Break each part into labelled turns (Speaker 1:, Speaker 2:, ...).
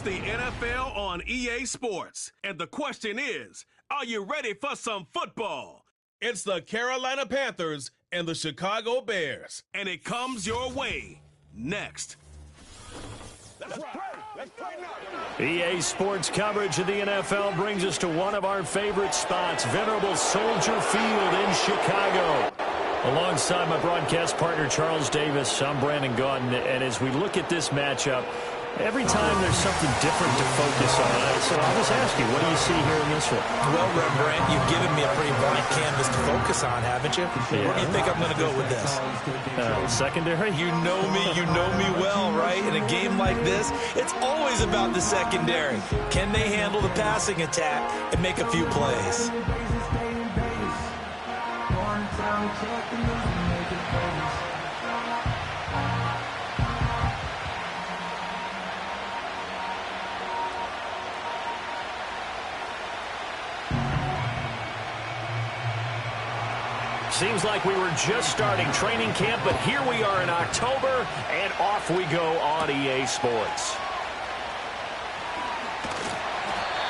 Speaker 1: the NFL on EA Sports. And the question is, are you ready for some football? It's the Carolina Panthers and the Chicago Bears. And it comes your way next.
Speaker 2: EA Sports coverage of the NFL brings us to one of our favorite spots, venerable Soldier Field in Chicago. Alongside my broadcast partner, Charles Davis, I'm Brandon Gaudin, and as we look at this matchup, every time there's something different to focus on. So I'll just ask you, what do you see here in this one?
Speaker 3: Well, Rembrandt, you've given me a pretty blank canvas to focus on, haven't you? Yeah. Where do you think I'm going to go with this?
Speaker 2: Secondary?
Speaker 3: You know me well, right? In a game like this, it's always about the secondary. Can they handle the passing attack and make a few plays?
Speaker 2: Seems like we were just starting training camp, but here we are in October, and off we go on EA Sports.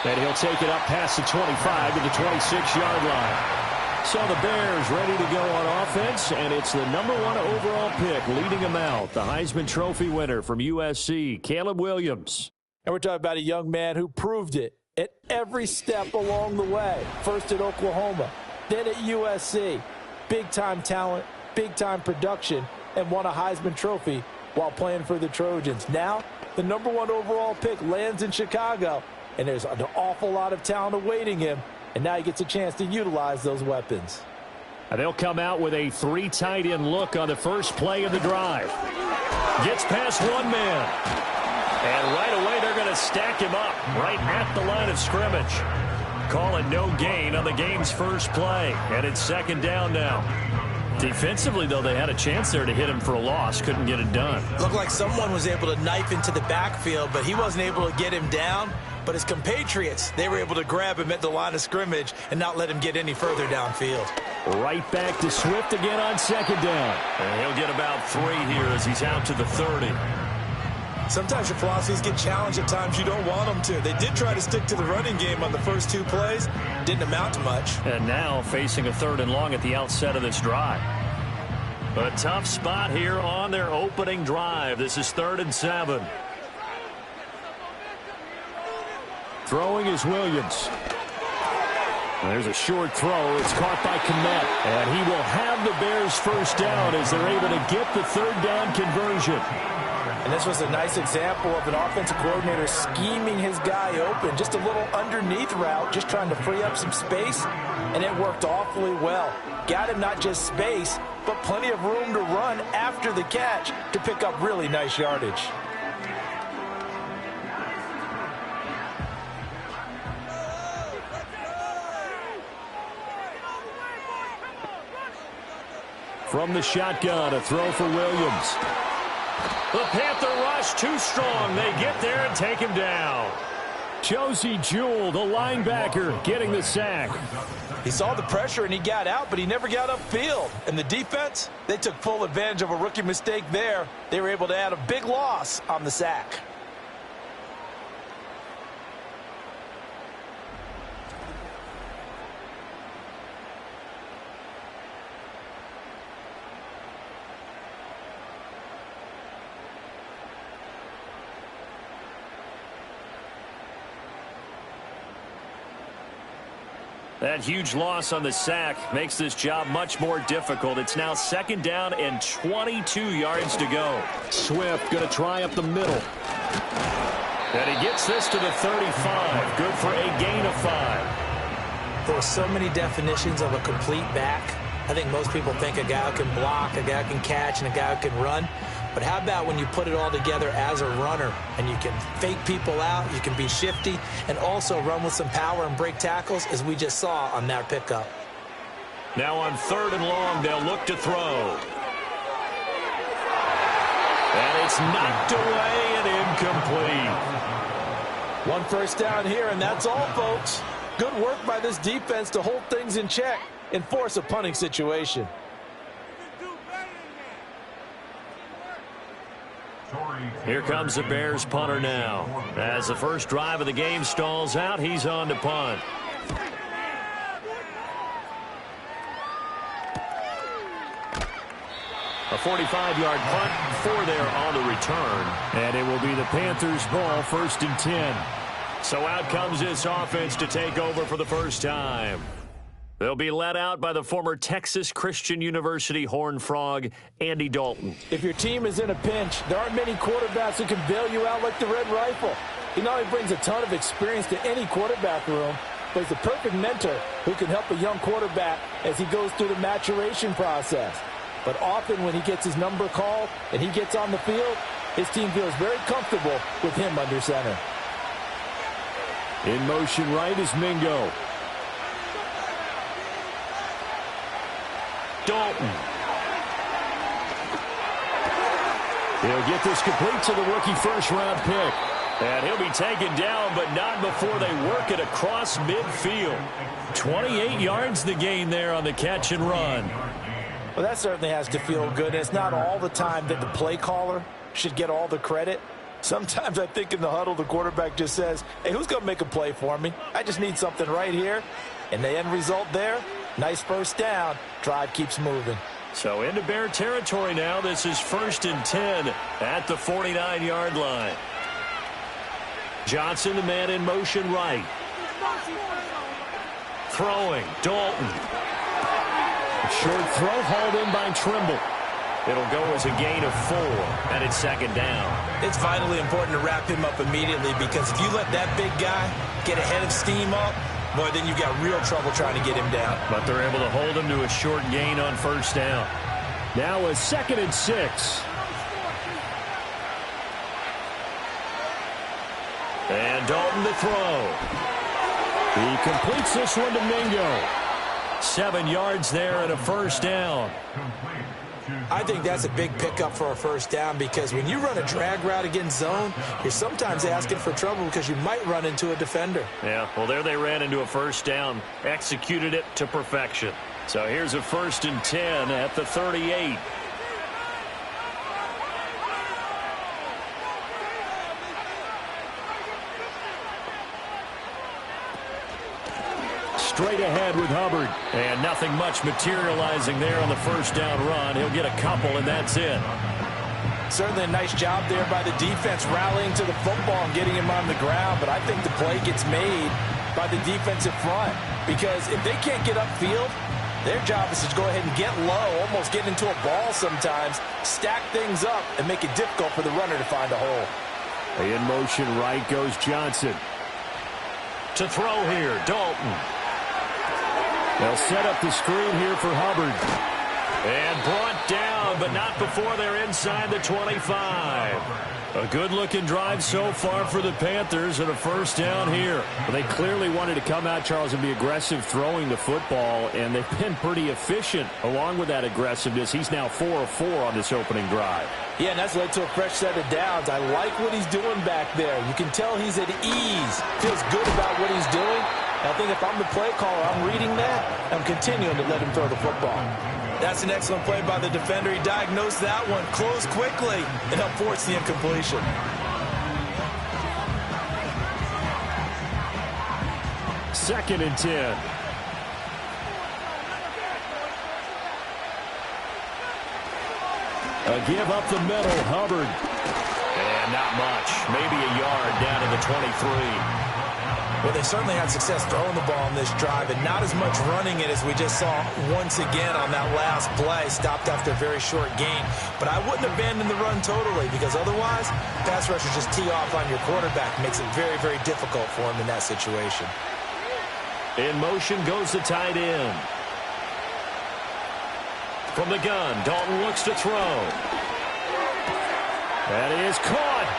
Speaker 2: And he'll take it up past the 25 to the 26-yard line. So the Bears ready to go on offense, and it's the number 1 overall pick leading them out, the Heisman Trophy winner from USC, Caleb Williams.
Speaker 3: And we're talking about a young man who proved it at every step along the way. First at Oklahoma, then at USC. Big-time talent, big-time production, and won a Heisman Trophy while playing for the Trojans. Now, the number 1 overall pick lands in Chicago, and there's an awful lot of talent awaiting him, and now he gets a chance to utilize those weapons.
Speaker 2: And they'll come out with a 3 tight end look on the first play of the drive. Gets past one man. And right away, they're going to stack him up right at the line of scrimmage. Call it no gain on the game's first play. And it's second down now. Defensively, though, they had a chance there to hit him for a loss. Couldn't get it done.
Speaker 3: Looked like someone was able to knife into the backfield, but he wasn't able to get him down. But his compatriots, they were able to grab him at the line of scrimmage and not let him get any further downfield.
Speaker 2: Right back to Swift again on second down. And he'll get about 3 here as he's out to the 30.
Speaker 3: Sometimes your philosophies get challenged at times you don't want them to. They did try to stick to the running game on the first 2 plays. Didn't amount to much.
Speaker 2: And now facing a 3rd and long at the outset of this drive. A tough spot here on their opening drive. This is 3rd and 7. Throwing is Williams. There's a short throw. It's caught by Kmet. And he will have the Bears first down as they're able to get the 3rd down conversion.
Speaker 3: And this was a nice example of an offensive coordinator scheming his guy open. Just a little underneath route, just trying to free up some space. And it worked awfully well. Got him not just space, but plenty of room to run after the catch to pick up really nice yardage.
Speaker 2: From the shotgun, a throw for Williams. The Panther rush too strong. They get there and take him down. Josie Jewell, the linebacker, getting the sack.
Speaker 3: He saw the pressure and he got out, but he never got upfield. And the defense, they took full advantage of a rookie mistake there. They were able to add a big loss on the sack.
Speaker 2: That huge loss on the sack makes this job much more difficult. It's now 2nd down and 22 yards to go. Swift going to try up the middle. And he gets this to the 35. Good for a gain of 5.
Speaker 3: There are so many definitions of a complete back. I think most people think a guy who can block, a guy who can catch, and a guy who can run. But how about when you put it all together as a runner and you can fake people out, you can be shifty, and also run with some power and break tackles, as we just saw on that pickup.
Speaker 2: Now on 3rd and long, they'll look to throw. And it's knocked away and incomplete.
Speaker 3: 1 first down here, and that's all, folks. Good work by this defense to hold things in check and force a punting situation.
Speaker 2: Here comes the Bears punter now. As the first drive of the game stalls out, he's on to punt. A 45-yard punt, 4 there on the return. And it will be the Panthers' ball, 1st and 10. So out comes this offense to take over for the first time. They'll be led out by the former Texas Christian University Horned Frog, Andy Dalton.
Speaker 3: If your team is in a pinch, there aren't many quarterbacks who can bail you out like the Red Rifle. He not only brings a ton of experience to any quarterback room, but he's the perfect mentor who can help a young quarterback as he goes through the maturation process. But often when he gets his number called and he gets on the field, his team feels very comfortable with him under center.
Speaker 2: In motion right is Mingo. Dalton. He'll get this complete to the rookie first-round pick. And he'll be taken down, but not before they work it across midfield. 28 yards the gain there on the catch and run.
Speaker 3: Well, that certainly has to feel good. It's not all the time that the play caller should get all the credit. Sometimes I think in the huddle, the quarterback just says, hey, who's going to make a play for me? I just need something right here. And the end result there, nice first down. Drive keeps moving.
Speaker 2: So into Bear territory now. This is 1st and 10 at the 49-yard line. Johnson, the man in motion right. Throwing, Dalton. Short throw hauled in by Trimble. It'll go as a gain of 4, and it's 2nd down.
Speaker 3: It's vitally important to wrap him up immediately because if you let that big guy get ahead of steam up, boy, then you've got real trouble trying to get him down.
Speaker 2: But they're able to hold him to a short gain on 1st down. Now a 2nd and 6. And Dalton to throw. He completes this one to Mingo. 7 yards there and a 1st down.
Speaker 3: I think that's a big pickup for a 1st down because when you run a drag route against zone, you're sometimes asking for trouble because you might run into a defender.
Speaker 2: Yeah, well, there they ran into a 1st down, executed it to perfection. So here's a 1st and 10 at the 38. Straight ahead with Hubbard. And nothing much materializing there on the 1st down run. He'll get a couple, and that's it.
Speaker 3: Certainly a nice job there by the defense rallying to the football and getting him on the ground. But I think the play gets made by the defensive front. Because if they can't get upfield, their job is to go ahead and get low, almost get into a ball sometimes, stack things up, and make it difficult for the runner to find a hole.
Speaker 2: In motion right goes Johnson. To throw here, Dalton. They'll set up the screen here for Hubbard. And brought down, but not before they're inside the 25. A good-looking drive so far for the Panthers and a 1st down here.
Speaker 4: Well, they clearly wanted to come out, Charles, and be aggressive throwing the football, and they've been pretty efficient along with that aggressiveness. He's now 4 of 4 on this opening drive.
Speaker 3: Yeah, and that's led to a fresh set of downs. I like what he's doing back there. You can tell he's at ease, feels good about what he's doing. I think if I'm the play caller, I'm reading that, I'm continuing to let him throw the football. That's an excellent play by the defender. He diagnosed that one, closed quickly, and helped force the incompletion.
Speaker 2: Second and 10. A give up the middle, Hubbard. And not much, maybe a yard down to the 23.
Speaker 3: Well, they certainly had success throwing the ball on this drive and not as much running it as we just saw once again on that last play. Stopped after a very short gain. But I wouldn't abandon the run totally because otherwise, pass rushers just tee off on your quarterback. Makes it very, very difficult for him in that situation.
Speaker 2: In motion goes the tight end. From the gun, Dalton looks to throw. That is caught.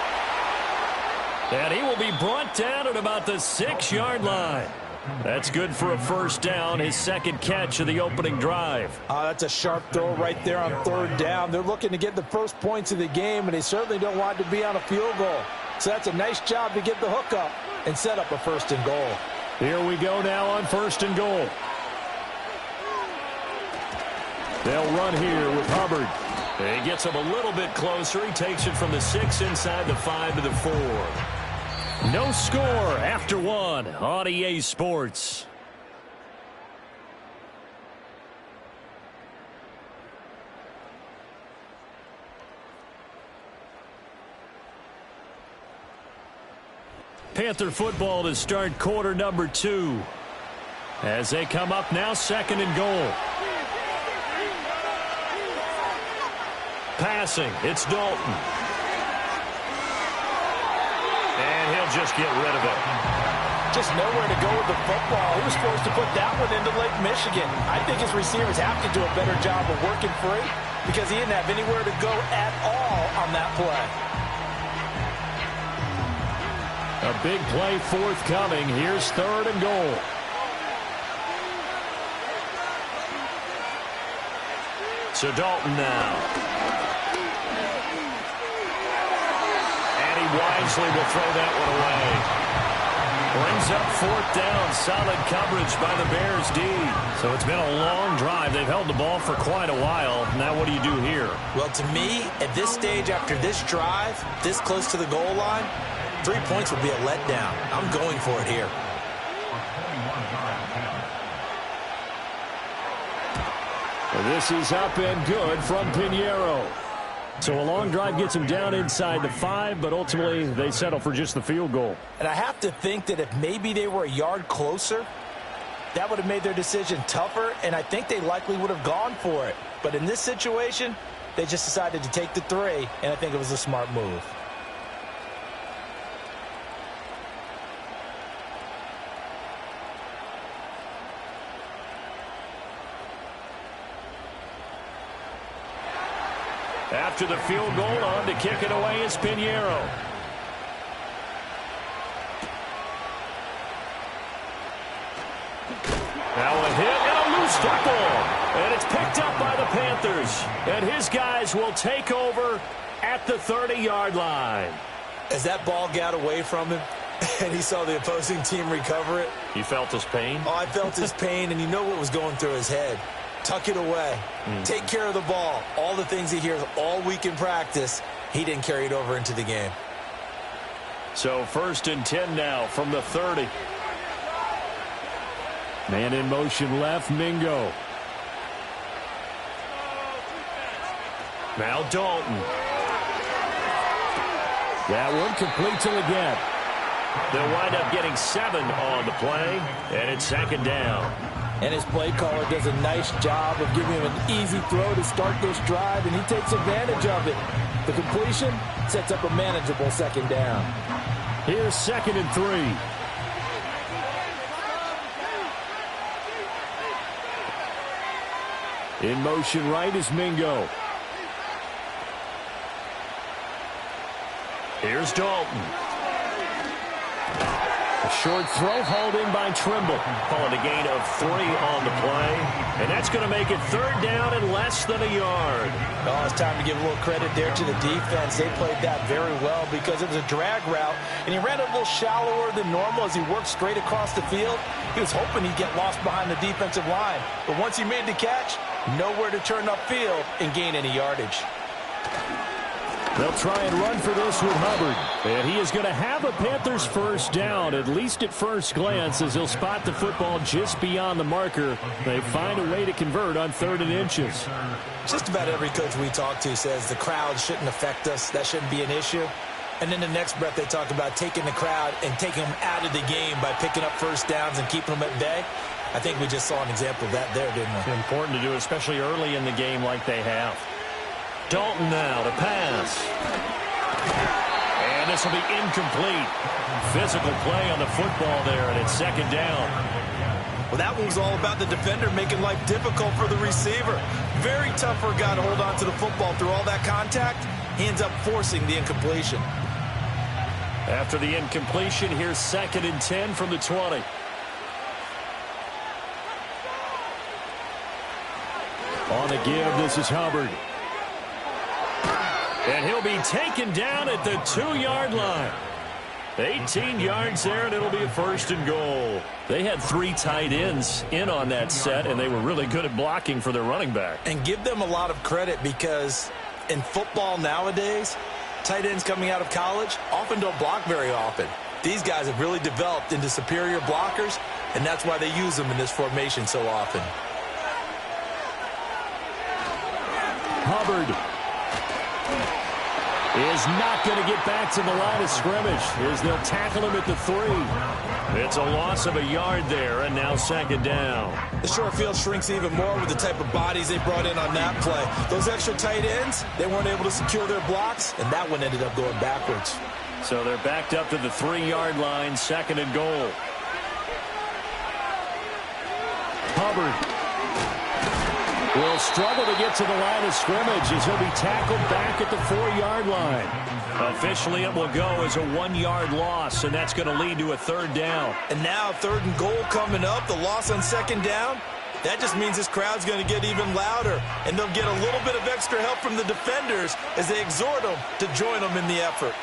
Speaker 2: And he will be brought down at about the 6-yard line. That's good for a 1st down, his 2nd catch of the opening drive.
Speaker 3: That's a sharp throw right there on 3rd down. They're looking to get the first points of the game, and they certainly don't want to be on a field goal. So that's a nice job to get the hook up and set up a 1st and goal.
Speaker 2: Here we go now on 1st and goal. They'll run here with Hubbard. He gets him a little bit closer. He takes it from the 6 inside the 5 to the 4. No score after 1 on EA Sports. Panther football to start quarter number 2. As they come up now, 2nd and goal. Passing, it's Dalton. And he'll just get rid of it.
Speaker 3: Just nowhere to go with the football. He was forced to put that one into Lake Michigan. I think his receivers have to do a better job of working free because he didn't have anywhere to go at all on that play.
Speaker 2: A big play forthcoming. Here's 3rd and goal. So Dalton now. And he wisely will throw that one away. Brings up 4th down. Solid coverage by the Bears D. So it's been a long drive. They've held the ball for quite a while. Now what do you do here?
Speaker 3: Well, to me, at this stage after this drive, this close to the goal line, 3 points would be a letdown. I'm going for it here.
Speaker 2: This is up and good from Pinheiro. So a long drive gets him down inside the 5, but ultimately they settle for just the field goal.
Speaker 3: And I have to think that if maybe they were a yard closer, that would have made their decision tougher, and I think they likely would have gone for it. But in this situation, they just decided to take the 3, and I think it was a smart move.
Speaker 2: After the field goal, on to kick it away is Pinheiro. Now a hit and a loose football. And it's picked up by the Panthers. And his guys will take over at the 30-yard line.
Speaker 3: As that ball got away from him and he saw the opposing team recover it.
Speaker 2: You felt his pain?
Speaker 3: Oh, I felt his pain, and you know what was going through his head. Tuck it away. Take care of the ball. All the things he hears all week in practice, he didn't carry it over into the game.
Speaker 2: So 1st and 10 now from the 30. Man in motion left, Mingo. Now Dalton. That one complete to Leggett. They'll wind up getting 7 on the play, and it's 2nd down.
Speaker 3: And his play caller does a nice job of giving him an easy throw to start this drive, and he takes advantage of it. The completion sets up a manageable 2nd down.
Speaker 2: Here's 2nd and 3. In motion right is Mingo. Here's Dalton. A short throw hauled in by Trimble. Calling a gain of 3 on the play. And that's going to make it 3rd down and less than a yard.
Speaker 3: Oh, it's time to give a little credit there to the defense. They played that very well because it was a drag route, and he ran it a little shallower than normal as he worked straight across the field. He was hoping he'd get lost behind the defensive line. But once he made the catch, nowhere to turn upfield and gain any yardage.
Speaker 2: They'll try and run for this with Hubbard. And he is going to have a Panthers 1st down, at least at first glance, as he'll spot the football just beyond the marker. They find a way to convert on 3rd and inches.
Speaker 3: Just about every coach we talk to says the crowd shouldn't affect us. That shouldn't be an issue. And then the next breath they talk about taking the crowd and taking them out of the game by picking up 1st downs and keeping them at bay. I think we just saw an example of that there, didn't we?
Speaker 2: Important to do, especially early in the game like they have. Dalton now to pass. And this will be incomplete. Physical play on the football there, and it's 2nd down.
Speaker 3: Well, that one was all about the defender making life difficult for the receiver. Very tough for a guy to hold on to the football through all that contact. He ends up forcing the incompletion.
Speaker 2: After the incompletion, here's 2nd and 10 from the 20. On the give, this is Hubbard. And he'll be taken down at the 2-yard line. 18 yards there, and it'll be a 1st and goal. They had 3 tight ends in on that set, and they were really good at blocking for their running back.
Speaker 3: And give them a lot of credit because In football nowadays, tight ends coming out of college often don't block very often. These guys have really developed into superior blockers, and that's why they use them in this formation so often.
Speaker 2: Hubbard is not going to get back to the line of scrimmage as they'll tackle him at the 3. It's a loss of a yard there, and now second down.
Speaker 3: The short field shrinks even more with the type of bodies they brought in on that play. Those extra tight ends, they weren't able to secure their blocks, and that one ended up going backwards.
Speaker 2: So they're backed up to the 3-yard line, second and goal. Hubbard will struggle to get to the line of scrimmage as he'll be tackled back at the 4-yard line. Officially, it will go as a 1-yard loss, and that's going to lead to a third down.
Speaker 3: And now third and goal coming up, the loss on second down. That just means this crowd's going to get even louder, and they'll get a little bit of extra help from the defenders as they exhort them to join them in the effort.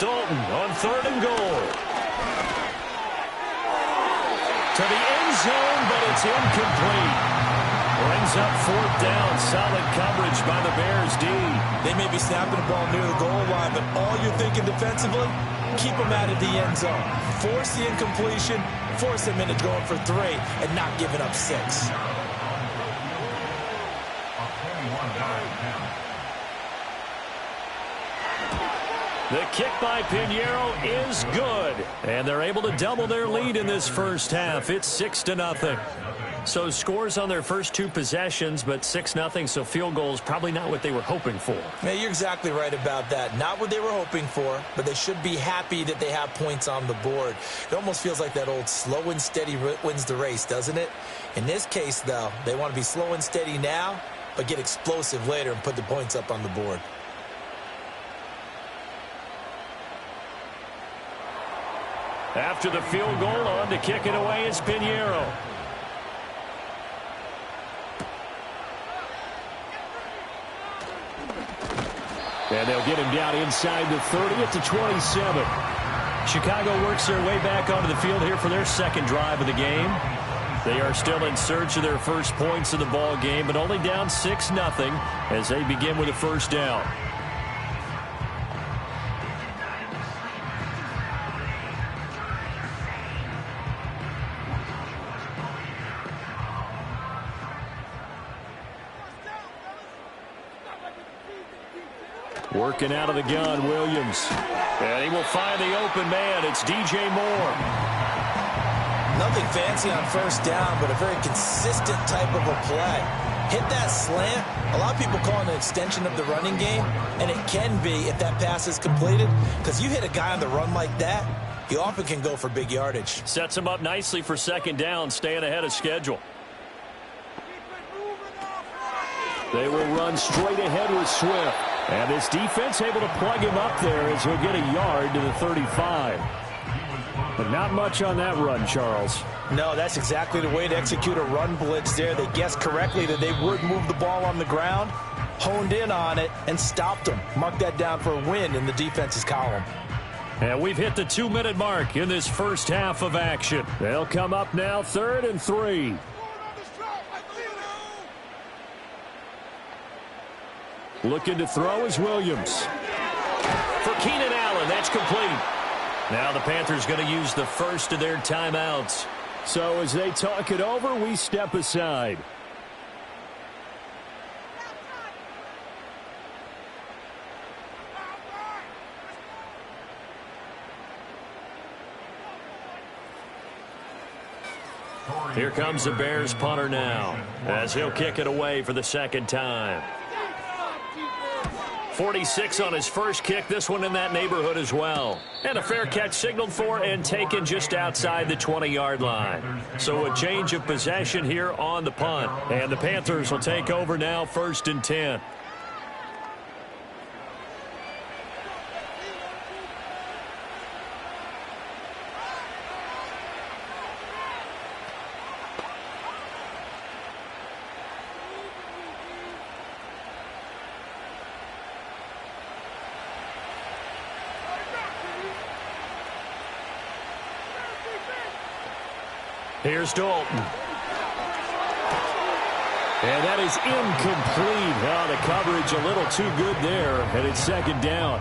Speaker 2: Dalton on third and goal. To the end zone, but it's incomplete. Brings up fourth down. Solid coverage by the Bears D.
Speaker 3: They may be snapping the ball near the goal line, but all you're thinking defensively, keep them out of the end zone. Force the incompletion, force them into going for 3, and not giving up 6.
Speaker 2: The kick by Pinheiro is good. And they're able to double their lead in this first half. It's 6-0. So scores on their first 2 possessions, but 6-0, so field goals probably not what they were hoping for.
Speaker 3: Yeah, you're exactly right about that. Not what they were hoping for, but they should be happy that they have points on the board. It almost feels like that old slow and steady wins the race, doesn't it? In this case, though, they want to be slow and steady now, but get explosive later and put the points up on the board.
Speaker 2: After the field goal, on to kick it away is Pinheiro. And they'll get him down inside the 30 at the 27. Chicago works their way back onto the field here for their second drive of the game. They are still in search of their first points of the ball game, but only down 6-0 as they begin with a first down. Working out of the gun, Williams. And he will find the open man. It's DJ Moore.
Speaker 3: Nothing fancy on first down, but a very consistent type of a play. Hit that slant. A lot of people call it an extension of the running game, and it can be if that pass is completed, because you hit a guy on the run like that, he often can go for big yardage.
Speaker 2: Sets him up nicely for second down, staying ahead of schedule. They will run straight ahead with Swift. And this defense able to plug him up there as he'll get a yard to the 35. But not much on that run, Charles.
Speaker 3: No, that's exactly the way to execute a run blitz there. They guessed correctly that they would move the ball on the ground, honed in on it, and stopped them. Mark that down for a win in the defense's column.
Speaker 2: And we've hit the 2-minute mark in this first half of action. They'll come up now, 3rd and 3. Looking to throw is Williams. For Keenan Allen, that's complete. Now the Panthers going to use the first of their timeouts. So as they talk it over, we step aside. Here comes the Bears punter now, as he'll kick it away for the second time. 46 on his first kick, this one in that neighborhood as well. And a fair catch signaled for and taken just outside the 20-yard line. So a change of possession here on the punt. And the Panthers will take over now, 1st and 10. Here's Dalton.
Speaker 4: And that is incomplete. Oh, the coverage a little too good there, and it's second down.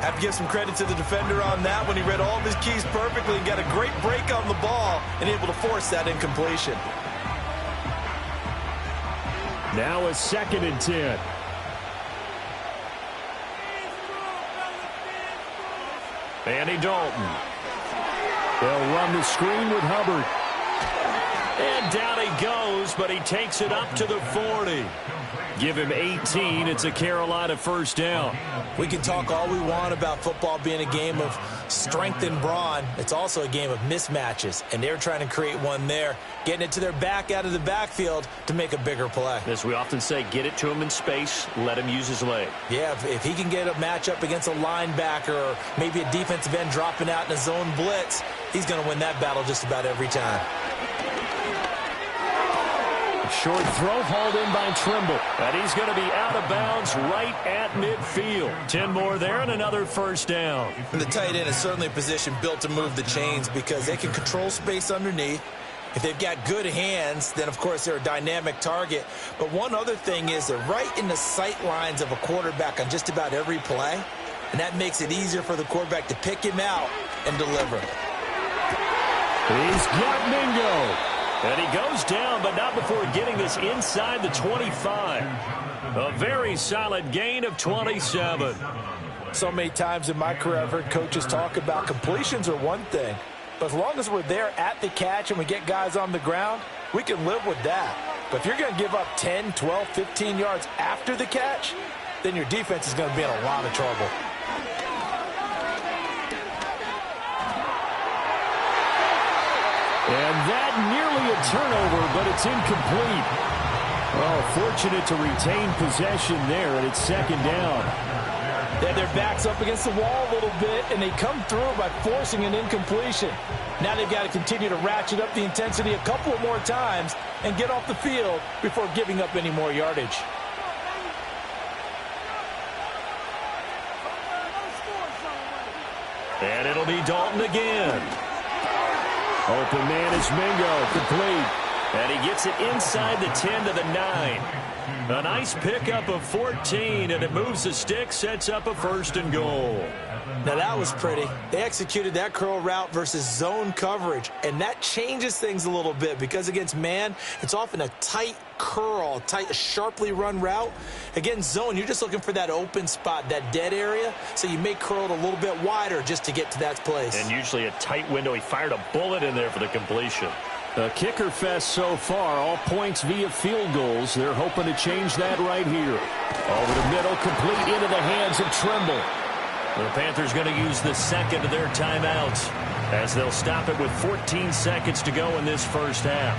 Speaker 3: Have to give some credit to the defender on that when he read all of his keys perfectly and got a great break on the ball and able to force that incompletion.
Speaker 4: Now a 2nd and 10. Andy Dalton. They'll run the screen with Hubbard. And down he goes, but he takes it up to the 40. Give him 18. It's a Carolina first down.
Speaker 3: We can talk all we want about football being a game of strength and brawn. It's also a game of mismatches, and they're trying to create one there, getting it to their back out of the backfield to make a bigger play.
Speaker 4: As we often say, get it to him in space, let him use his leg.
Speaker 3: Yeah, if he can get a matchup against a linebacker or maybe a defensive end dropping out in a zone blitz, he's going to win that battle just about every time.
Speaker 4: Short throw hauled in by Trimble. And he's going to be out of bounds right at midfield. 10 more there and another first down.
Speaker 3: And the tight end is certainly a position built to move the chains because they can control space underneath. If they've got good hands, then, of course, they're a dynamic target. But one other thing is they're right in the sight lines of a quarterback on just about every play. And that makes it easier for the quarterback to pick him out and deliver.
Speaker 4: He's got Mingo. And he goes down, but not before getting this inside the 25. A very solid gain of 27.
Speaker 3: So many times in my career I've heard coaches talk about completions are one thing. But as long as we're there at the catch and we get guys on the ground, we can live with that. But if you're going to give up 10, 12, 15 yards after the catch, then your defense is going to be in a lot of trouble.
Speaker 4: And that nearly a turnover, but it's incomplete. Oh, fortunate to retain possession there, and it's second down.
Speaker 3: They have their backs up against the wall a little bit, and they come through by forcing an incompletion. Now they've got to continue to ratchet up the intensity a couple of more times and get off the field before giving up any more yardage.
Speaker 4: And it'll be Dalton again. Open man is Mingo, complete. And he gets it inside the 10 to the 9. A nice pickup of 14, and it moves the stick, sets up a 1st and goal.
Speaker 3: Now that was pretty. They executed that curl route versus zone coverage, and that changes things a little bit because against man, it's often a tight curl, tight, sharply run route. Against zone, you're just looking for that open spot, that dead area, so you may curl it a little bit wider just to get to that place.
Speaker 4: And usually a tight window. He fired a bullet in there for the completion. A kicker fest so far, all points via field goals. They're hoping to change that right here. Over the middle, complete into the hands of Trimble. The Panthers going to use the second of their timeouts as they'll stop it with 14 seconds to go in this first half.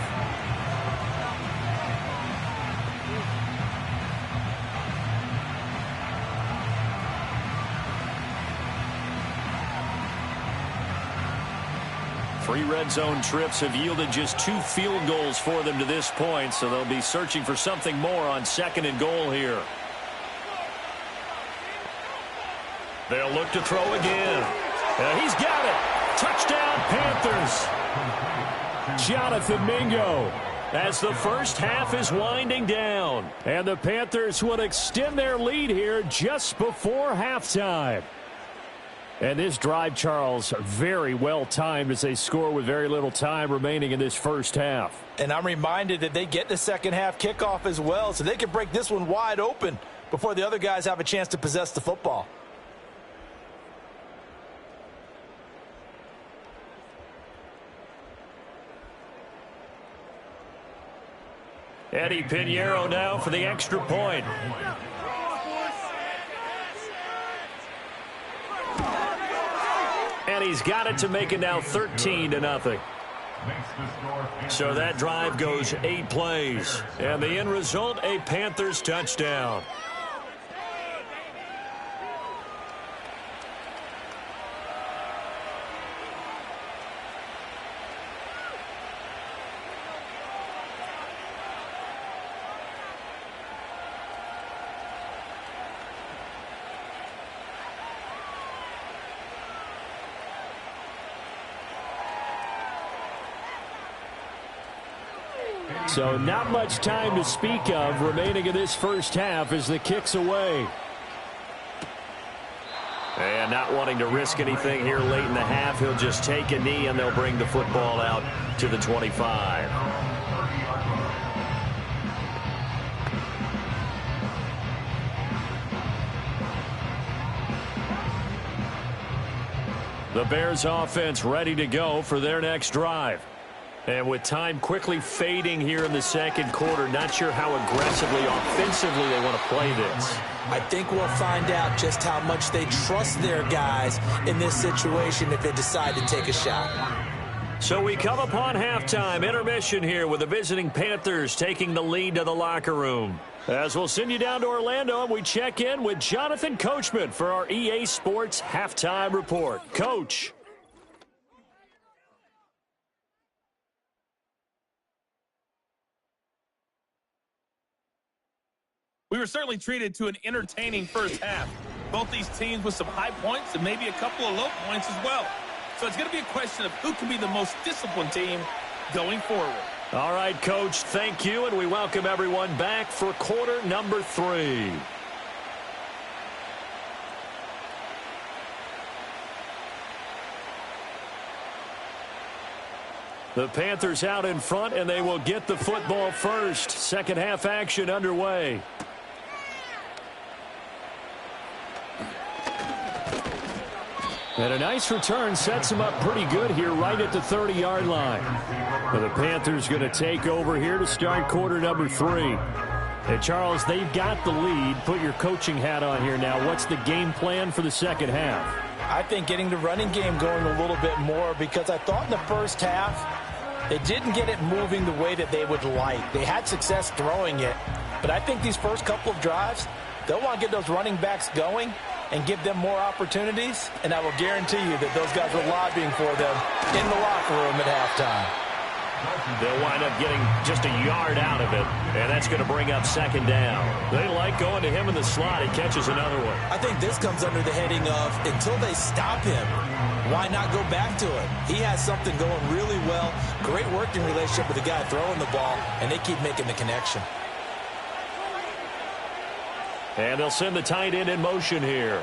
Speaker 4: Three red zone trips have yielded just 2 field goals for them to this point, so they'll be searching for something more on 2nd and goal here. They'll look to throw again. He's got it. Touchdown, Panthers. Jonathan Mingo as the first half is winding down. And the Panthers will extend their lead here just before halftime. And this drive, Charles, very well timed as they score with very little time remaining in this first half.
Speaker 3: And I'm reminded that they get the second half kickoff as well, so they can break this one wide open before the other guys have a chance to possess the football.
Speaker 4: Eddie Pinheiro now for the extra point. And he's got it to make it now 13-0. So that drive goes 8 plays. And the end result, a Panthers touchdown.
Speaker 2: So not much time to speak of remaining in this first half as the kick's away.
Speaker 4: And not wanting to risk anything here late in the half, he'll just take a knee and they'll bring the football out to the 25. The Bears offense ready to go for their next drive. And with time quickly fading here in the second quarter, not sure how aggressively, offensively they want to play this.
Speaker 3: I think we'll find out just how much they trust their guys in this situation if they decide to take a shot.
Speaker 4: So we come upon halftime, intermission here with the visiting Panthers taking the lead to the locker room. As we'll send you down to Orlando, and we check in with Jonathan Coachman for our EA Sports Halftime Report. Coach.
Speaker 5: We were certainly treated to an entertaining first half. Both these teams with some high points and maybe a couple of low points as well. So it's going to be a question of who can be the most disciplined team going forward.
Speaker 4: All right, Coach, thank you, and we welcome everyone back for quarter number 3. The Panthers out in front, and they will get the football first. Second half action underway. And a nice return sets him up pretty good here right at the 30-yard line. Well, the Panthers going to take over here to start quarter number 3. And Charles, they've got the lead. Put your coaching hat on here now. What's the game plan for the second half?
Speaker 3: I think getting the running game going a little bit more, because I thought in the first half they didn't get it moving the way that they would like. They had success throwing it, but I think these first couple of drives, they'll want to get those running backs going and give them more opportunities, and I will guarantee you that those guys are lobbying for them in the locker room at halftime.
Speaker 4: They'll wind up getting just a yard out of it, and that's going to bring up second down. They like going to him in the slot. He catches another one.
Speaker 3: I think this comes under the heading of until they stop him, why not go back to it? He has something going really well, great working relationship with the guy throwing the ball, and they keep making the connection.
Speaker 4: And they'll send the tight end in motion here.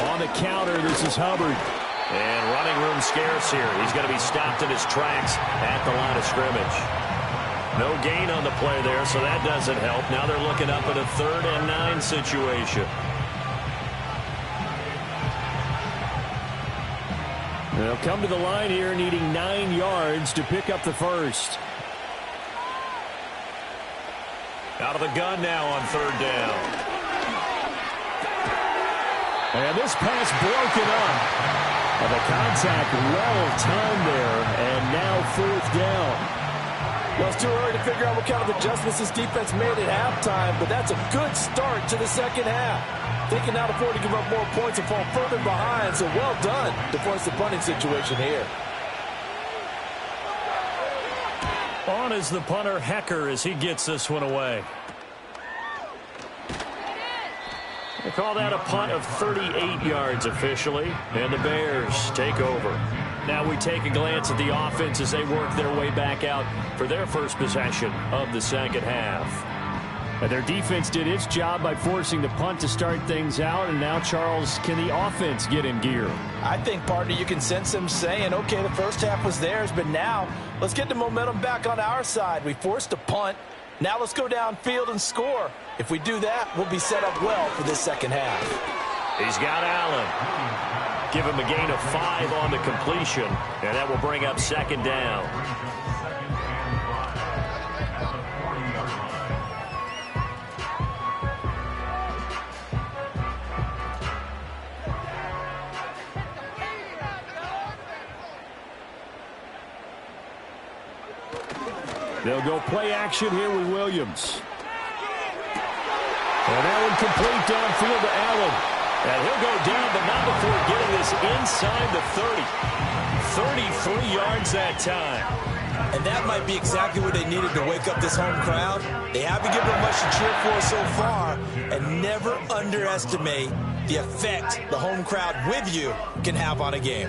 Speaker 2: On the counter, this is Hubbard.
Speaker 4: And running room scarce here. He's going to be stopped in his tracks at the line of scrimmage. No gain on the play there, so that doesn't help. Now they're looking up at a 3rd and 9 situation.
Speaker 2: They'll come to the line here needing 9 yards to pick up the first.
Speaker 4: Out of the gun now on 3rd down.
Speaker 2: And this pass broken up. And the contact well timed there, and now 4th down.
Speaker 3: Well, it's too early to figure out what kind of adjustments this defense made at halftime, but that's a good start to the second half. They can now afford to give up more points and fall further behind, so well done to force the punting situation here.
Speaker 4: On is the punter, Hecker, as he gets this one away. They call that a punt of 38 yards officially, and the Bears take over. Now we take a glance at the offense as they work their way back out for their first possession of the second half.
Speaker 2: And their defense did its job by forcing the punt to start things out, and now, Charles, can the offense get in gear?
Speaker 3: I think, partner, you can sense them saying, okay, the first half was theirs, but now let's get the momentum back on our side. We forced a punt. Now let's go downfield and score. If we do that, we'll be set up well for this second half.
Speaker 4: He's got Allen. Give him a gain of 5 on the completion, and that will bring up second down.
Speaker 2: They'll go play action here with Williams. And that one complete downfield to Allen.
Speaker 4: And he'll go down, but not before getting this inside the 30. 33 yards that time.
Speaker 3: And that might be exactly what they needed to wake up this home crowd. They haven't given them much to cheer for so far. And never underestimate the effect the home crowd with you can have on a game.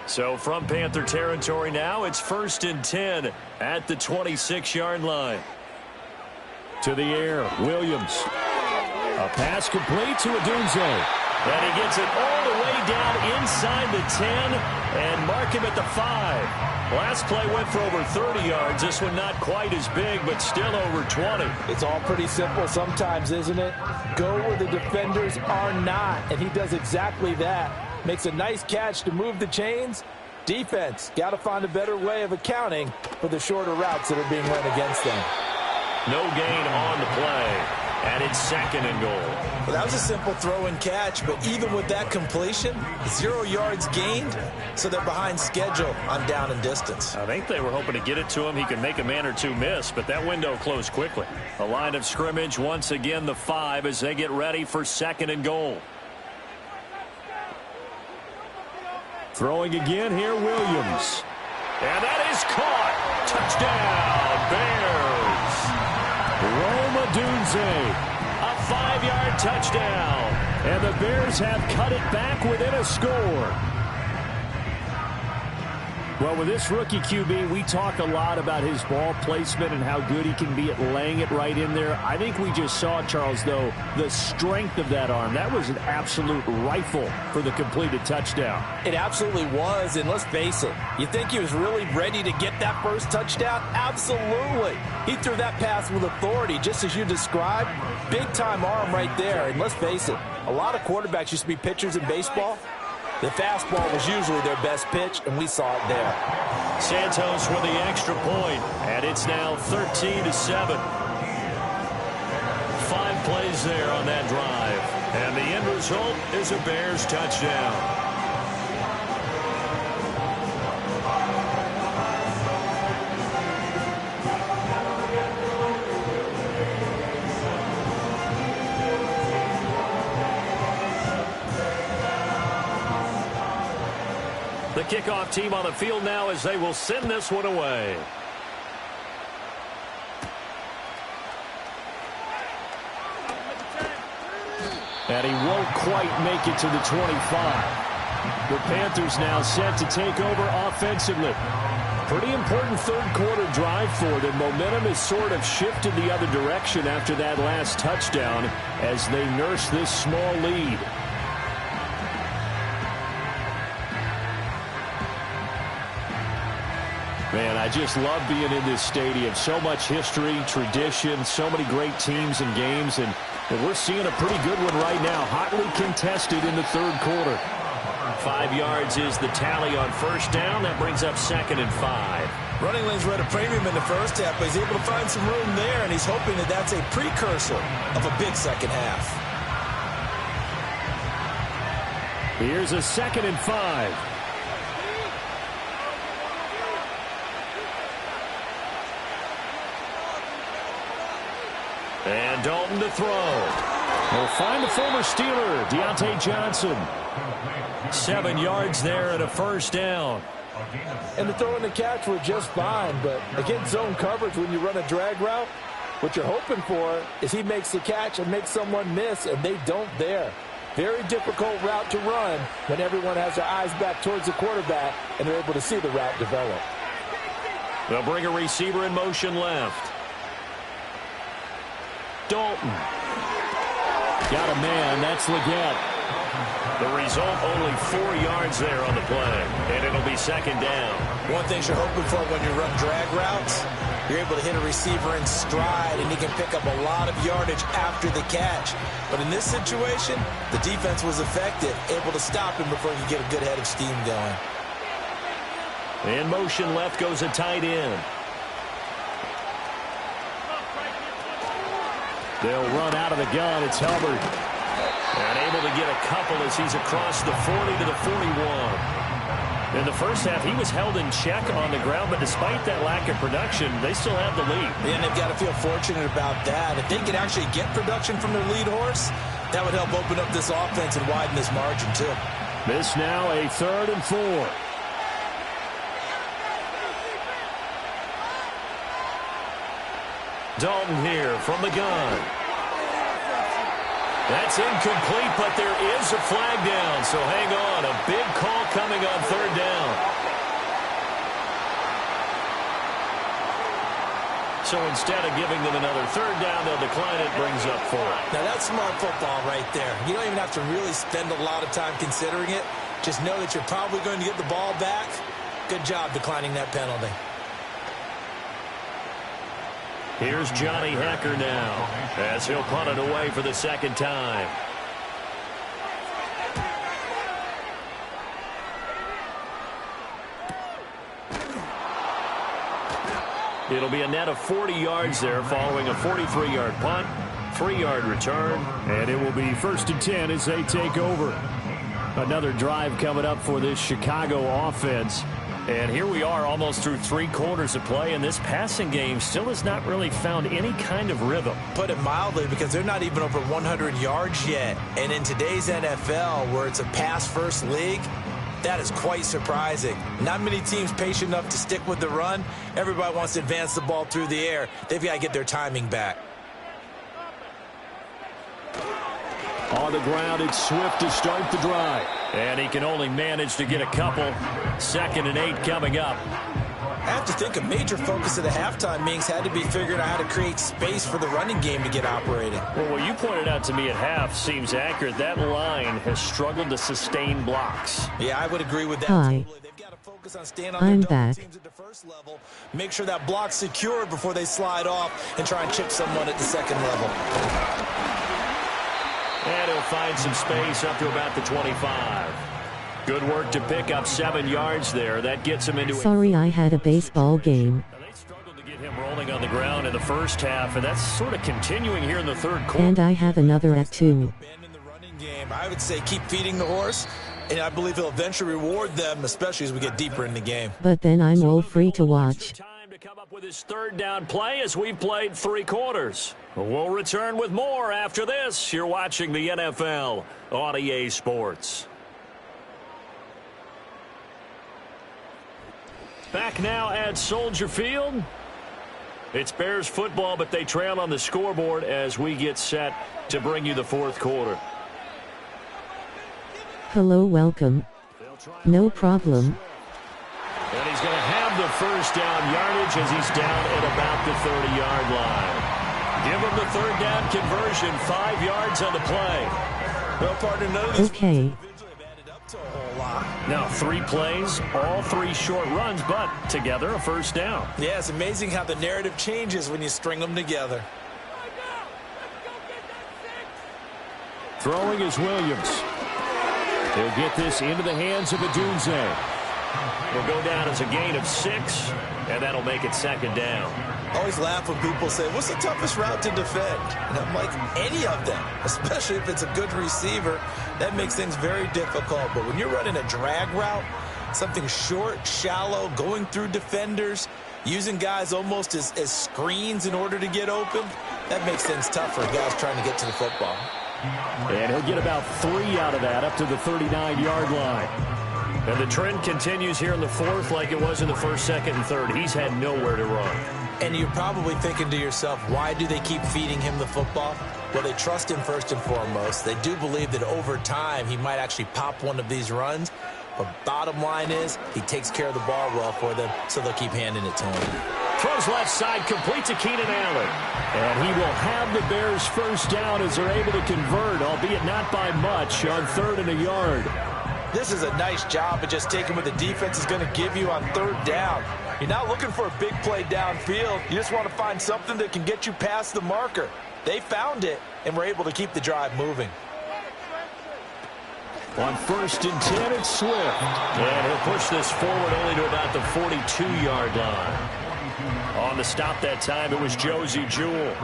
Speaker 4: So from Panther territory now, it's 1st and 10 at the 26-yard line. To the air, Williams. A pass complete to Odunze. And he gets it all the way down inside the 10 and mark him at the 5. Last play went for over 30 yards. This one not quite as big, but still over 20.
Speaker 3: It's all pretty simple sometimes, isn't it? Go where the defenders are not, and he does exactly that. Makes a nice catch to move the chains. Defense, got to find a better way of accounting for the shorter routes that are being run against them.
Speaker 4: No gain on the play, and it's 2nd and goal.
Speaker 3: Well, that was a simple throw and catch, but even with that completion, 0 yards gained, so they're behind schedule on down and distance.
Speaker 4: I think they were hoping to get it to him. He could make a man or two miss, but that window closed quickly. A line of scrimmage, once again the 5 as they get ready for 2nd and goal. Throwing again here, Williams. And that is caught. Touchdown, Bears. Rome Odunze, a 5-yard touchdown. And the Bears have cut it back within a score.
Speaker 2: Well, with this rookie QB, we talk a lot about his ball placement and how good he can be at laying it right in there. I think we just saw, Charles, though, the strength of that arm. That was an absolute rifle for the completed touchdown.
Speaker 3: It absolutely was, and let's face it, you think he was really ready to get that first touchdown? Absolutely. He threw that pass with authority, just as you described. Big-time arm right there, and let's face it, a lot of quarterbacks used to be pitchers in baseball. The fastball was usually their best pitch, and we saw it there.
Speaker 4: Santos with the extra point, and it's now 13-7. 5 plays there on that drive, and the end result is a Bears touchdown. The kickoff team on the field now as they will send this one away.
Speaker 2: And he won't quite make it to the 25. The Panthers now set to take over offensively. Pretty important third-quarter drive for them. Momentum has sort of shifted the other direction after that last touchdown as they nurse this small lead. Man, I just love being in this stadium. So much history, tradition, so many great teams and games, and we're seeing a pretty good one right now. Hotly contested in the third quarter.
Speaker 4: 5 yards is the tally on first down. That brings up 2nd and 5.
Speaker 3: Running lanes were at a premium in the first half, but he's able to find some room there, and he's hoping that that's a precursor of a big second half.
Speaker 2: Here's a 2nd and 5.
Speaker 4: And Dalton to throw.
Speaker 2: We'll find the former Steeler, Deontay Johnson.
Speaker 4: 7 yards there and a first down.
Speaker 3: And the throw and the catch were just fine, but against zone coverage when you run a drag route, what you're hoping for is he makes the catch and makes someone miss, and they don't there. Very difficult route to run when everyone has their eyes back towards the quarterback and they're able to see the route develop.
Speaker 4: They'll bring a receiver in motion left. Dalton.
Speaker 2: Got a man. That's Leggett.
Speaker 4: The result, only 4 yards there on the play, and it'll be 2nd down.
Speaker 3: One thing you're hoping for when you run drag routes, you're able to hit a receiver in stride, and he can pick up a lot of yardage after the catch. But in this situation, the defense was effective, able to stop him before he could get a good head of steam going.
Speaker 4: In motion left goes a tight end.
Speaker 2: They'll run out of the gun. It's Hubbard.
Speaker 4: And able to get a couple as he's across the 40 to the 41. In the first half, he was held in check on the ground, but despite that lack of production, they still have the lead.
Speaker 3: And they've got to feel fortunate about that. If they could actually get production from their lead horse, that would help open up this offense and widen this margin, too.
Speaker 2: This now a 3rd and 4.
Speaker 4: Dalton here from the gun. That's incomplete, but there is a flag down, so hang on. A big call coming on third down. So instead of giving them another third down, they'll decline it, brings up 4.
Speaker 3: Now, that's smart football right there. You don't even have to really spend a lot of time considering it. Just know that you're probably going to get the ball back. Good job declining that penalty.
Speaker 4: Here's Johnny Hacker now as he'll punt it away for the second time. It'll be a net of 40 yards there following a 43-yard punt, 3-yard return, and it will be 1st and 10 as they take over. Another drive coming up for this Chicago offense. And here we are almost through 3 quarters of play, and this passing game still has not really found any kind of rhythm.
Speaker 3: Put it mildly, because they're not even over 100 yards yet. And in today's NFL, where it's a pass-first league, that is quite surprising. Not many teams patient enough to stick with the run. Everybody wants to advance the ball through the air. They've got to get their timing back.
Speaker 4: On the ground, it's Swift to start the drive. And he can only manage to get a couple. 2nd and 8 coming up.
Speaker 3: I have to think a major focus of the halftime meetings had to be figuring out how to create space for the running game to get operating.
Speaker 4: Well, what you pointed out to me at half seems accurate. That line has struggled to sustain blocks.
Speaker 3: Yeah, I would agree with that.
Speaker 6: Hi.
Speaker 3: They've got to focus on staying on
Speaker 6: I'm
Speaker 3: their double
Speaker 6: back.
Speaker 3: teams at the first level. Make sure that block's secured before they slide off and try and chip someone at the second level.
Speaker 4: And he'll find some space up to about the 25. Good work to pick up 7 yards there. That gets him into
Speaker 6: Sorry, I had a baseball game.
Speaker 4: They struggled to get him rolling on the ground in the first half, and that's sort of continuing here in the third quarter.
Speaker 6: And I have another at 2.
Speaker 3: Abandon the running game. I would say keep feeding the horse, and I believe he'll eventually reward them, especially as we get deeper in the game.
Speaker 6: But then I'm all free to watch.
Speaker 4: Time to come up with his third down play as we've played 3 quarters. We'll return with more after this. You're watching the NFL on EA Sports. Back now at Soldier Field. It's Bears football, but they trail on the scoreboard as we get set to bring you the 4th quarter.
Speaker 6: Hello, welcome. No problem.
Speaker 4: And he's going to have the first down yardage as he's down at about the 30-yard line. Give him the third down conversion, 5 yards on the play.
Speaker 3: Well, partner, none of these
Speaker 6: Okay.
Speaker 3: individually have added up to a whole lot.
Speaker 4: Now 3 plays, all 3 short runs, but together a first down.
Speaker 3: Yeah, it's amazing how the narrative changes when you string them together.
Speaker 4: Throwing is Williams. He'll get this into the hands of Adunze. He'll go down as a gain of 6, and that'll make it 2nd down.
Speaker 3: I always laugh when people say, what's the toughest route to defend? And I'm like, any of them, especially if it's a good receiver. That makes things very difficult. But when you're running a drag route, something short, shallow, going through defenders, using guys almost as screens in order to get open, that makes things tough for guys trying to get to the football.
Speaker 4: And he'll get about 3 out of that up to the 39-yard line. And the trend continues here in the 4th like it was in the 1st, 2nd, and 3rd. He's had nowhere to run.
Speaker 3: And you're probably thinking to yourself, why do they keep feeding him the football? Well, they trust him first and foremost. They do believe that over time he might actually pop one of these runs. But bottom line is he takes care of the ball well for them, so they'll keep handing it to him.
Speaker 4: Throws left side, complete to Keenan Allen. And he will have the Bears first down as they're able to convert, albeit not by much, on 3rd and a yard.
Speaker 3: This is a nice job of just taking what the defense is going to give you on 3rd down. You're not looking for a big play downfield. You just want to find something that can get you past the marker. They found it and were able to keep the drive moving.
Speaker 4: On 1st and 10, it's Swift. And he'll push this forward only to about the 42-yard line. On the stop that time, it was Josie Jewell.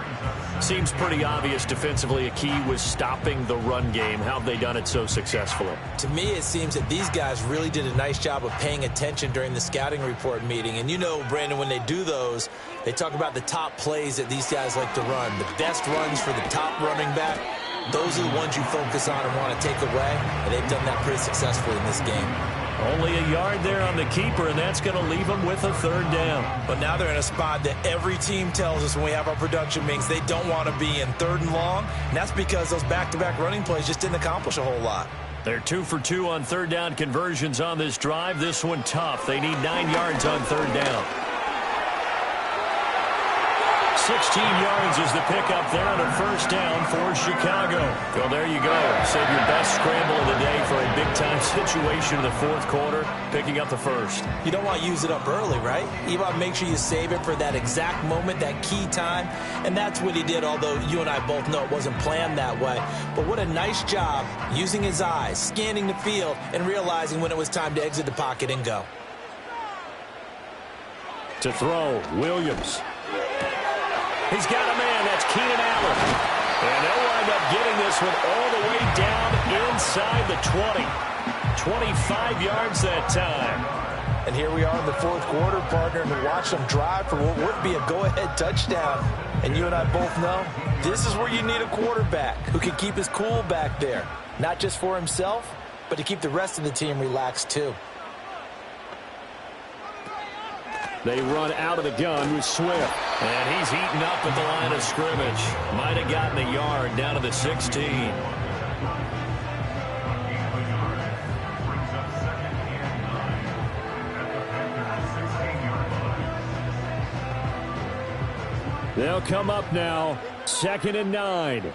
Speaker 4: Seems pretty obvious defensively a key was stopping the run game. How have they done it so successfully?
Speaker 3: To me, it seems that these guys really did a nice job of paying attention during the scouting report meeting. And you know, Brandon, when they do those, they talk about the top plays that these guys like to run. The best runs for the top running back, those are the ones you focus on and want to take away. And they've done that pretty successfully in this game.
Speaker 4: Only a yard there on the keeper, and that's going to leave them with a third down.
Speaker 3: But now they're in a spot that every team tells us when we have our production meetings they don't want to be in, 3rd and long. And that's because those back-to-back running plays just didn't accomplish a whole lot.
Speaker 4: They're 2 for 2 on third down conversions on this drive. This one tough. They need 9 yards on third down. 16 yards is the pickup there on a first down for Chicago. Well, there you go. Save your best scramble of the day for a big-time situation in the 4th quarter, picking up the first.
Speaker 3: You don't want to use it up early, right? You want to make sure you save it for that exact moment, that key time. And that's what he did, although you and I both know it wasn't planned that way. But what a nice job using his eyes, scanning the field, and realizing when it was time to exit the pocket and go.
Speaker 4: To throw, Williams. He's got a man. That's Keenan Allen. And they'll wind up getting this one all the way down inside the 20. 25 yards that time.
Speaker 3: And here we are in the 4th quarter, partner, and to watch them drive for what would be a go-ahead touchdown. And you and I both know this is where you need a quarterback who can keep his cool back there. Not just for himself, but to keep the rest of the team relaxed too.
Speaker 4: They run out of the gun with Swift. And he's heating up at the line of scrimmage. Might have gotten a yard down to the 16. They'll come up now. 2nd and 9.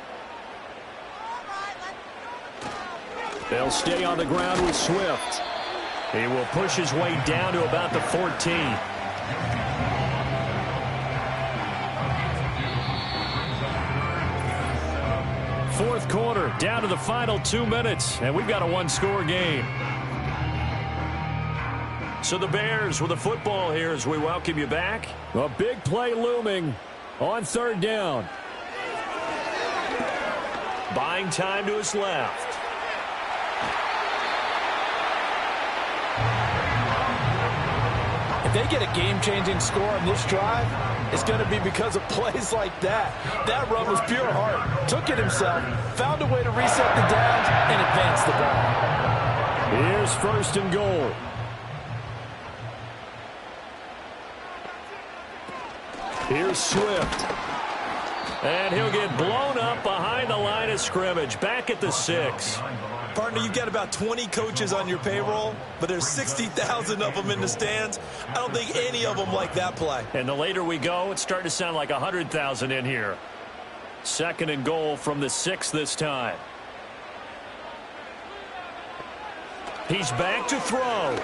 Speaker 4: They'll stay on the ground with Swift. He will push his way down to about the 14. Fourth quarter, down to the final 2 minutes, and we've got a 1-score game. So the Bears with the football here as we welcome you back. A big play looming on third down. Buying time to his left.
Speaker 3: If they get a game-changing score on this drive, it's going to be because of plays like that. That run was pure heart. Took it himself, found a way to reset the downs, and advance the ball.
Speaker 4: Here's 1st and goal. Here's Swift. And he'll get blown up behind the line of scrimmage, back at the 6.
Speaker 3: Partner, you've got about 20 coaches on your payroll, but there's 60,000 of them in the stands. I don't think any of them like that play.
Speaker 4: And the later we go, it's starting to sound like 100,000 in here. 2nd and goal from the 6 this time. He's back to throw.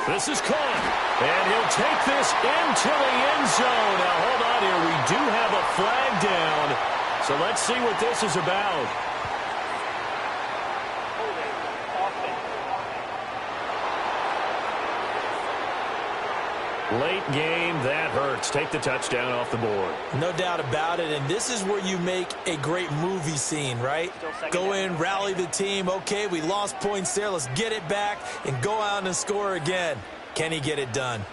Speaker 4: This is caught. And he'll take this into the end zone. Now, hold on here. We do have a flag down. So let's see what this is about. Late game, that hurts. Take the touchdown off the board.
Speaker 3: No doubt about it, and this is where you make a great movie scene, right? Go in, rally the team. Okay, we lost points there. Let's get it back and go out and score again. Can he get it done?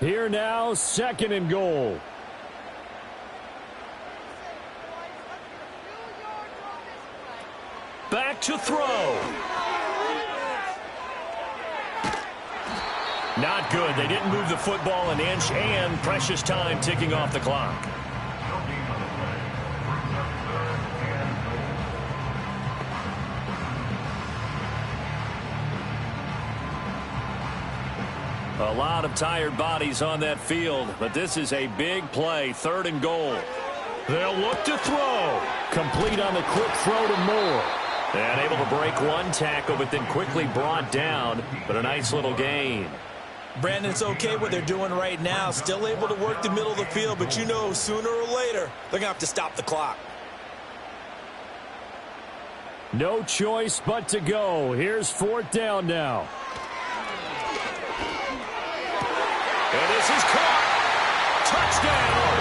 Speaker 4: Here now, 2nd and goal. Back to throw. Not good. They didn't move the football an inch, and precious time ticking off the clock. A lot of tired bodies on that field, but this is a big play, 3rd and goal. They'll look to throw. Complete on the quick throw to Moore. And able to break one tackle, but then quickly brought down, but a nice little gain.
Speaker 3: Brandon, it's okay what they're doing right now. Still able to work the middle of the field, but you know sooner or later they're going to have to stop the clock.
Speaker 4: No choice but to go. Here's 4th down now. And this is caught. Touchdown.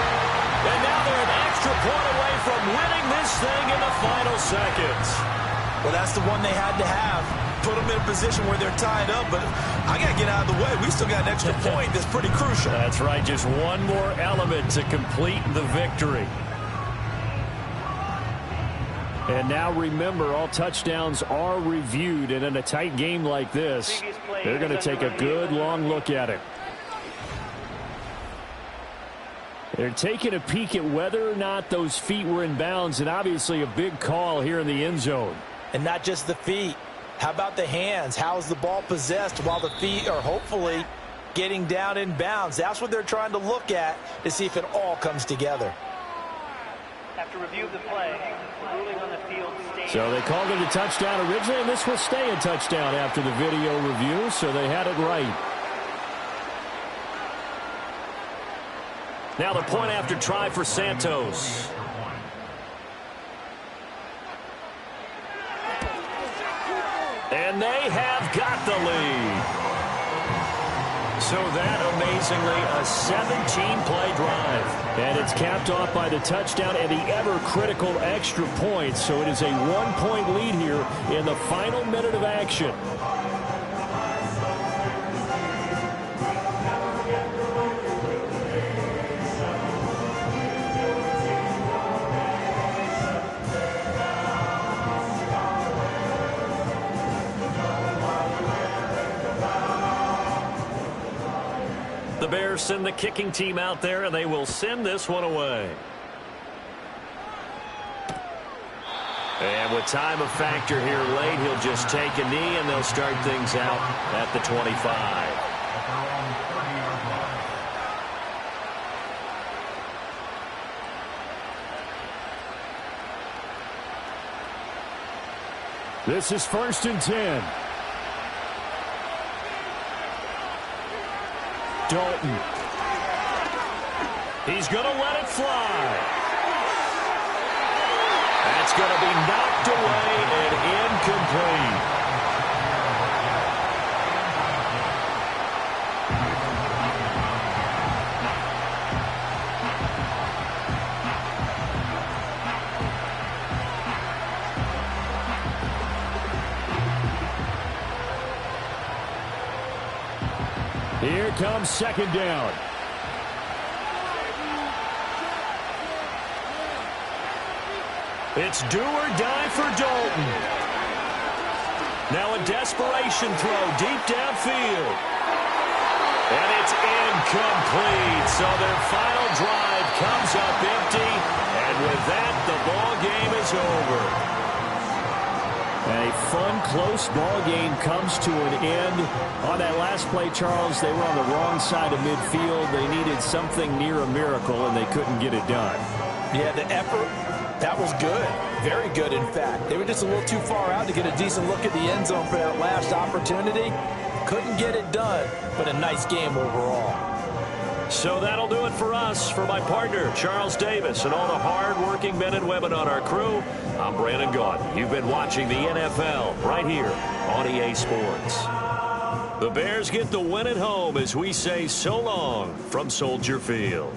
Speaker 4: And now they're an extra point away from winning this thing in the final seconds.
Speaker 3: Well, that's the one they had to have. Put them in a position where they're tied up, but I got to get out of the way. We still got an extra point that's pretty crucial.
Speaker 4: That's right. Just one more element to complete the victory.
Speaker 2: And now remember, all touchdowns are reviewed, and in a tight game like this, they're going to take a good long look at it. They're taking a peek at whether or not those feet were in bounds, and obviously a big call here in the end zone.
Speaker 3: And not just the feet. How about the hands? How is the ball possessed while the feet are hopefully getting down in bounds? That's what they're trying to look at to see if it all comes together.
Speaker 7: After review of the play, ruling on the field stands.
Speaker 2: So they called it a touchdown originally, and this will stay a touchdown after the video review, so they had it right. Now the point after try for Santos. And they have got the lead. So that, amazingly, a 17-play drive. And it's capped off by the touchdown and the ever-critical extra point. So it is a one-point lead here in the final minute of action. The Bears send the kicking team out there, and they will send this one away. And with time of factor here late, he'll just take a knee, and they'll start things out at the 25. This is 1st and 10. Dalton. He's going to let it fly. That's going to be knocked away and incomplete. Here comes 2nd down. It's do or die for Dalton. Now a desperation throw deep downfield. And it's incomplete. So their final drive comes up empty. And with that, the ball game is over. A fun, close ball game comes to an end. On that last play, Charles, they were on the wrong side of midfield. They needed something near a miracle, and they couldn't get it done.
Speaker 3: Yeah, the effort, that was good. Very good, in fact. They were just a little too far out to get a decent look at the end zone for that last opportunity. Couldn't get it done, but a nice game overall.
Speaker 2: So that'll do it for us. For my partner, Charles Davis, and all the hard-working men and women on our crew, I'm Brandon Gaudin. You've been watching the NFL right here on EA Sports. The Bears get the win at home as we say so long from Soldier Field.